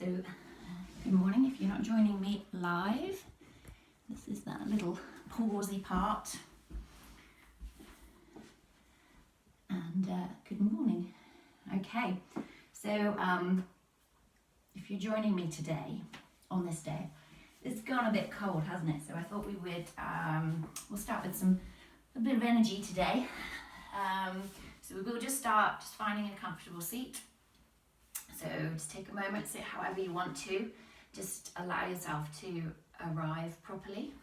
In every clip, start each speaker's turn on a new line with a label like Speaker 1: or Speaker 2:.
Speaker 1: So, good morning if you're not joining me live. This is that little pausey part. And good morning. Okay, so if you're joining me today, on this day, it's gone a bit cold, hasn't it? So I thought we would, we'll start with a bit of energy today. So we will just start just finding a comfortable seat. So just take a moment, sit however you want to. Just allow yourself to arrive properly.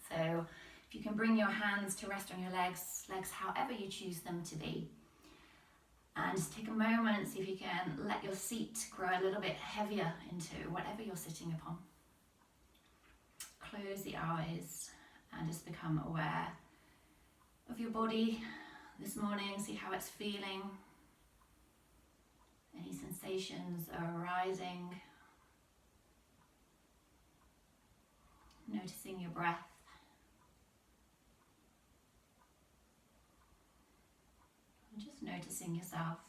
Speaker 1: So if you can bring your hands to rest on your legs however you choose them to be. And just take a moment, see if you can let your seat grow a little bit heavier into whatever you're sitting upon. Close the eyes and just become aware of your body this morning. See how it's feeling. Any sensations are arising. Noticing your breath. And just noticing yourself.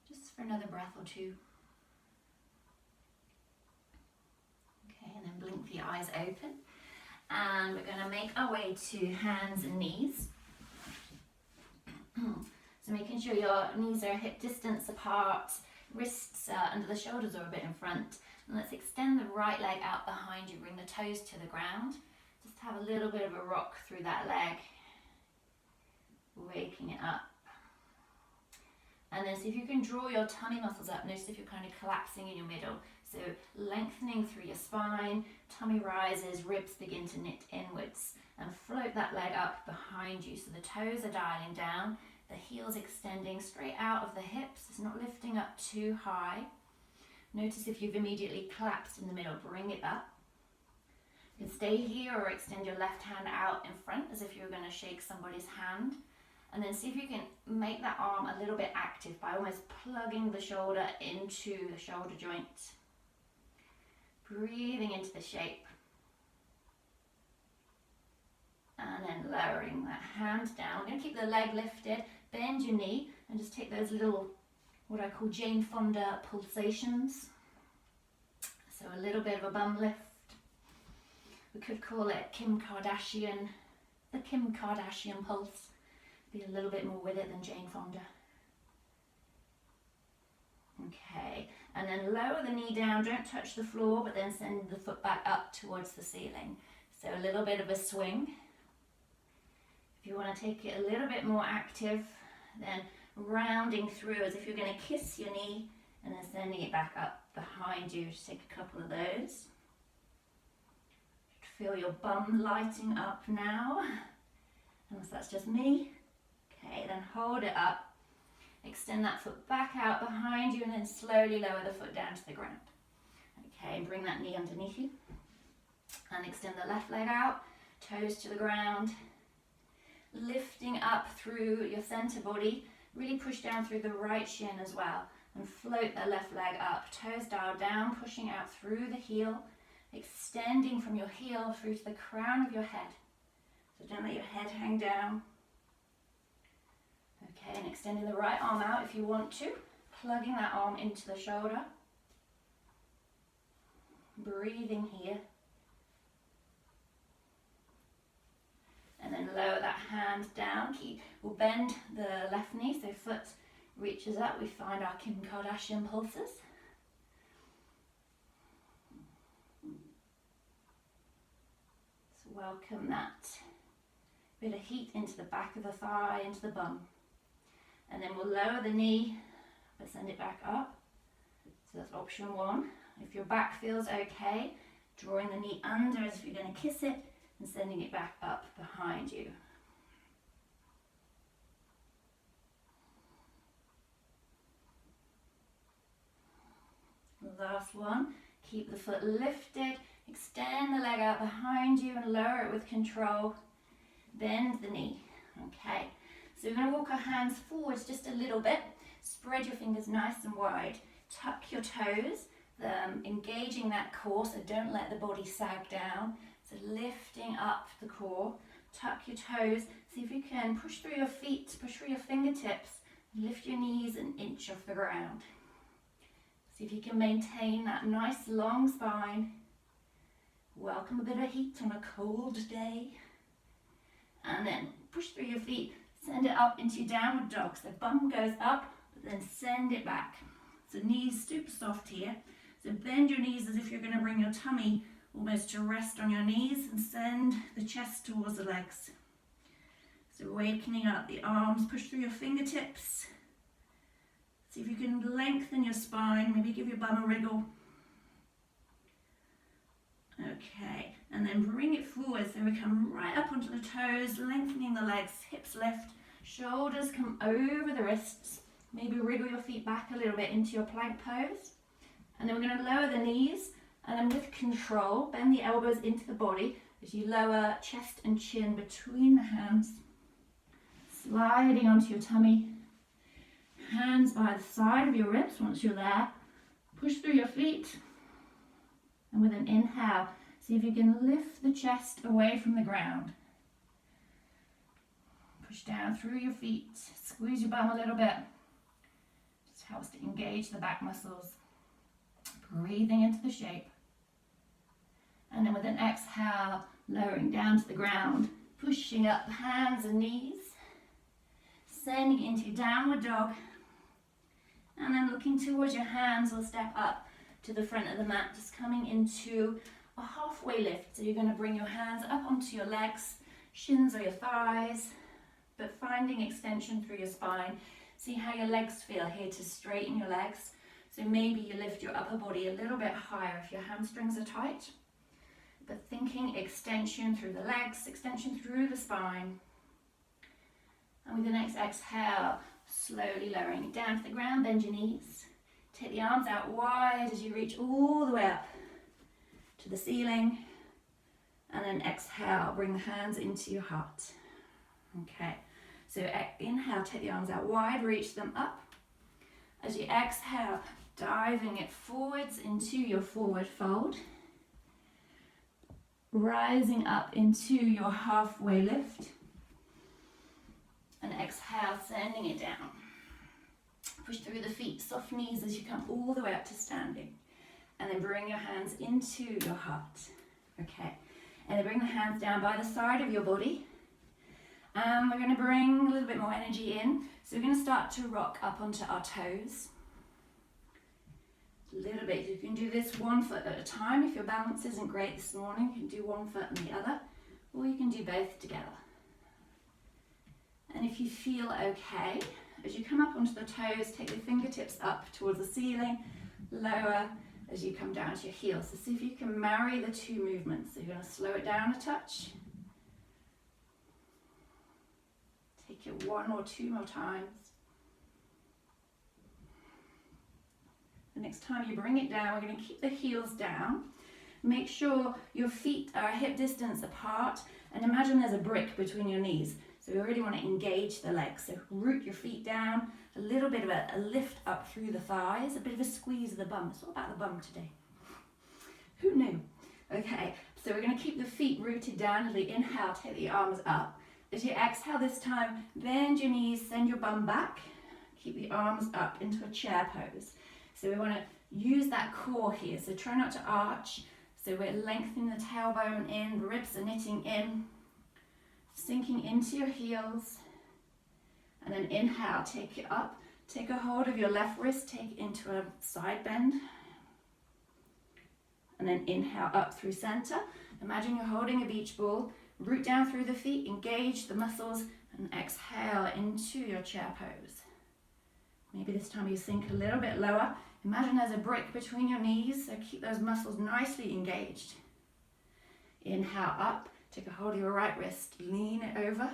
Speaker 1: Just for another breath or two. Okay, and then blink the eyes open. And we're going to make our way to hands and knees. So making sure your knees are hip distance apart, wrists under the shoulders or a bit in front. And let's extend the right leg out behind you, bring the toes to the ground. Just have a little bit of a rock through that leg, waking it up. And then see if you can draw your tummy muscles up. Notice if you're kind of collapsing in your middle. So lengthening through your spine, tummy rises, ribs begin to knit inwards. And float that leg up behind you. So the toes are dialing down. The heels extending straight out of the hips. It's not lifting up too high. Notice if you've immediately collapsed in the middle, bring it up. You can stay here or extend your left hand out in front as if you were going to shake somebody's hand. And then see if you can make that arm a little bit active by almost plugging the shoulder into the shoulder joint. Breathing into the shape. And then lowering that hand down. We're going to keep the leg lifted, bend your knee, and just take those little, what I call Jane Fonda pulsations. So a little bit of a bum lift. We could call it the Kim Kardashian pulse. Be a little bit more with it than Jane Fonda. Okay, and then lower the knee down, don't touch the floor, but then send the foot back up towards the ceiling. So a little bit of a swing. If you want to take it a little bit more active, then rounding through as if you're going to kiss your knee and then sending it back up behind you. Just take a couple of those. Feel your bum lighting up now, unless that's just me. Okay, then hold it up. Extend that foot back out behind you and then slowly lower the foot down to the ground. Okay, and bring that knee underneath you. And extend the left leg out, toes to the ground. Lifting up through your center body, really push down through the right shin as well, and float the left leg up, toes dialed down, pushing out through the heel, extending from your heel through to the crown of your head. So don't let your head hang down. Okay, and extending the right arm out if you want to, plugging that arm into the shoulder. Breathing here. And then lower that hand down. We'll bend the left knee so foot reaches up. We find our Kim Kardashian pulses. So welcome that bit of heat into the back of the thigh, into the bum. And then we'll lower the knee, but send it back up. So that's option one. If your back feels okay, drawing the knee under as if you're going to kiss it, and sending it back up behind you. Last one, keep the foot lifted, extend the leg out behind you and lower it with control. Bend the knee. Okay, so we're going to walk our hands forwards just a little bit. Spread your fingers nice and wide. Tuck your toes, engaging that core, so don't let the body sag down. So lifting up the core, tuck your toes, see if you can push through your feet, push through your fingertips, lift your knees an inch off the ground. See if you can maintain that nice long spine. Welcome a bit of heat on a cold day. And then push through your feet, send it up into your downward dog. So bum goes up, but then send it back. So knees super soft here. So bend your knees as if you're going to bring your tummy almost to rest on your knees and send the chest towards the legs. So awakening up the arms, push through your fingertips. See if you can lengthen your spine, maybe give your bum a wriggle. Okay, and then bring it forward so we come right up onto the toes, lengthening the legs, hips lift, shoulders come over the wrists. Maybe wriggle your feet back a little bit into your plank pose. And then we're going to lower the knees, and then with control, bend the elbows into the body as you lower chest and chin between the hands. Sliding onto your tummy. Hands by the side of your ribs once you're there. Push through your feet. And with an inhale, see if you can lift the chest away from the ground. Push down through your feet. Squeeze your bum a little bit. Just helps to engage the back muscles. Breathing into the shape. And then with an exhale, lowering down to the ground. Pushing up hands and knees. Sending into your downward dog. And then looking towards your hands, we'll step up to the front of the mat, just coming into a halfway lift. So you're going to bring your hands up onto your legs, shins or your thighs, but finding extension through your spine. See how your legs feel here to straighten your legs. So maybe you lift your upper body a little bit higher if your hamstrings are tight, but thinking extension through the legs, extension through the spine. And with the next exhale, slowly lowering it down to the ground, bend your knees. Take the arms out wide as you reach all the way up to the ceiling. And then exhale, bring the hands into your heart. Okay, so inhale, take the arms out wide, reach them up. As you exhale, diving it forwards into your forward fold. Rising up into your halfway lift. And exhale, sending it down. Push through the feet, soft knees as you come all the way up to standing. And then bring your hands into your heart. Okay, and then bring the hands down by the side of your body. And we're going to bring a little bit more energy in. So we're going to start to rock up onto our toes. A little bit, you can do this one foot at a time. If your balance isn't great this morning, you can do one foot and the other, or you can do both together. And if you feel okay, as you come up onto the toes, take the fingertips up towards the ceiling, lower as you come down to your heels. So see if you can marry the two movements. So you're going to slow it down a touch. Take it one or two more times. The next time you bring it down, we're going to keep the heels down. Make sure your feet are a hip distance apart, and imagine there's a brick between your knees. So we really want to engage the legs. So root your feet down, a little bit of a lift up through the thighs, a bit of a squeeze of the bum. It's all about the bum today. Who knew? Okay, so we're going to keep the feet rooted down. As we inhale, take the arms up. As you exhale this time, bend your knees, send your bum back. Keep the arms up into a chair pose. So we want to use that core here. So try not to arch. So we're lengthening the tailbone in, the ribs are knitting in. Sinking into your heels, and then inhale, take it up, take a hold of your left wrist, take it into a side bend, and then inhale up through center. Imagine you're holding a beach ball, root down through the feet, engage the muscles, and exhale into your chair pose. Maybe this time you sink a little bit lower. Imagine there's a brick between your knees, so keep those muscles nicely engaged. Inhale up. Take a hold of your right wrist, lean it over.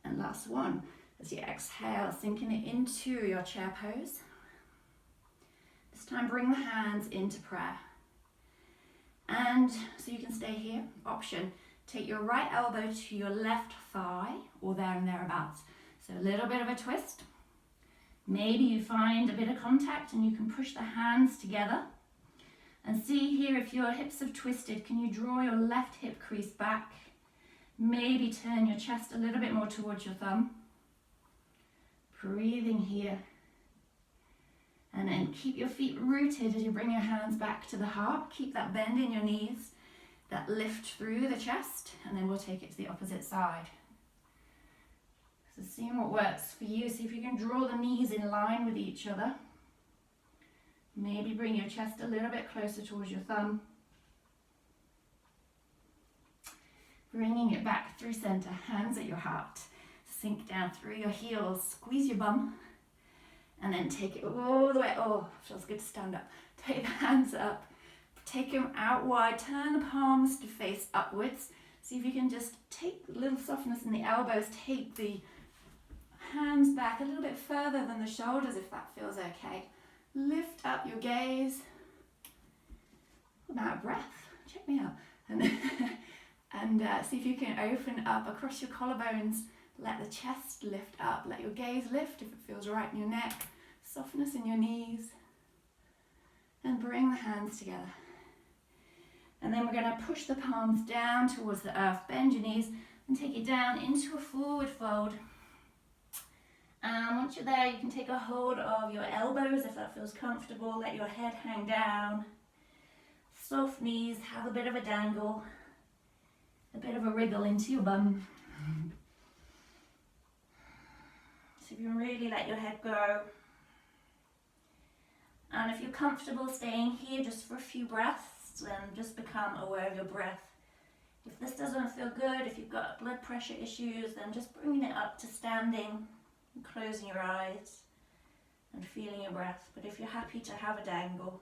Speaker 1: And last one, as you exhale, sinking it into your chair pose. This time bring the hands into prayer. And so you can stay here, option, take your right elbow to your left thigh, or there and thereabouts. So a little bit of a twist. Maybe you find a bit of contact and you can push the hands together. And see here, if your hips have twisted, can you draw your left hip crease back? Maybe turn your chest a little bit more towards your thumb. Breathing here. And then keep your feet rooted as you bring your hands back to the heart. Keep that bend in your knees, that lift through the chest, and then we'll take it to the opposite side. So seeing what works for you. See if you can draw the knees in line with each other. Maybe bring your chest a little bit closer towards your thumb. Bringing it back through center, hands at your heart. Sink down through your heels, squeeze your bum, and then take it all the way. Oh, feels good to stand up. Take the hands up, take them out wide, turn the palms to face upwards. See if you can just take a little softness in the elbows, take the hands back a little bit further than the shoulders if that feels okay. Lift up your gaze. I'm out of breath, check me out. And see if you can open up across your collarbones. Let the chest lift up. Let your gaze lift if it feels right in your neck. Softness in your knees. And bring the hands together. And then we're going to push the palms down towards the earth. Bend your knees and take it down into a forward fold. And once you're there, you can take a hold of your elbows if that feels comfortable. Let your head hang down. Soft knees, have a bit of a dangle. A bit of a wriggle into your bum. So if you really let your head go. And if you're comfortable staying here just for a few breaths, then just become aware of your breath. If this doesn't feel good, if you've got blood pressure issues, then just bringing it up to standing, and closing your eyes and feeling your breath. But if you're happy to have a dangle,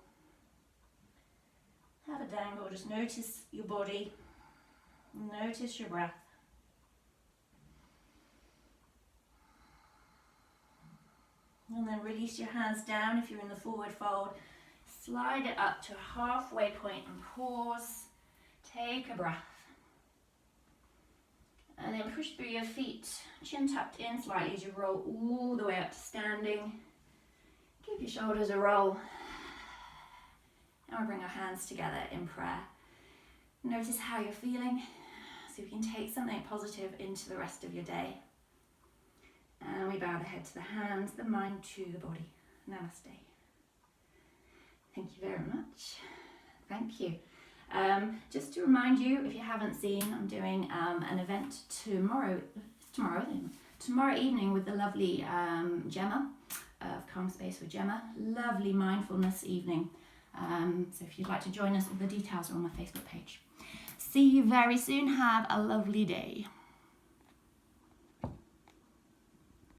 Speaker 1: just notice your body. Notice your breath. And then release your hands down if you're in the forward fold. Slide it up to a halfway point and pause. Take a breath. And then push through your feet, chin tucked in slightly as you roll all the way up to standing. Give your shoulders a roll. And we'll bring our hands together in prayer. Notice how you're feeling. So you can take something positive into the rest of your day. And we bow the head to the hands, the mind to the body. Namaste. Thank you very much. Thank you. Just to remind you, if you haven't seen, I'm doing an event tomorrow evening with the lovely Gemma of Calm Space with Gemma. Lovely mindfulness evening. So if you'd like to join us, all the details are on my Facebook page. See you very soon. Have a lovely day.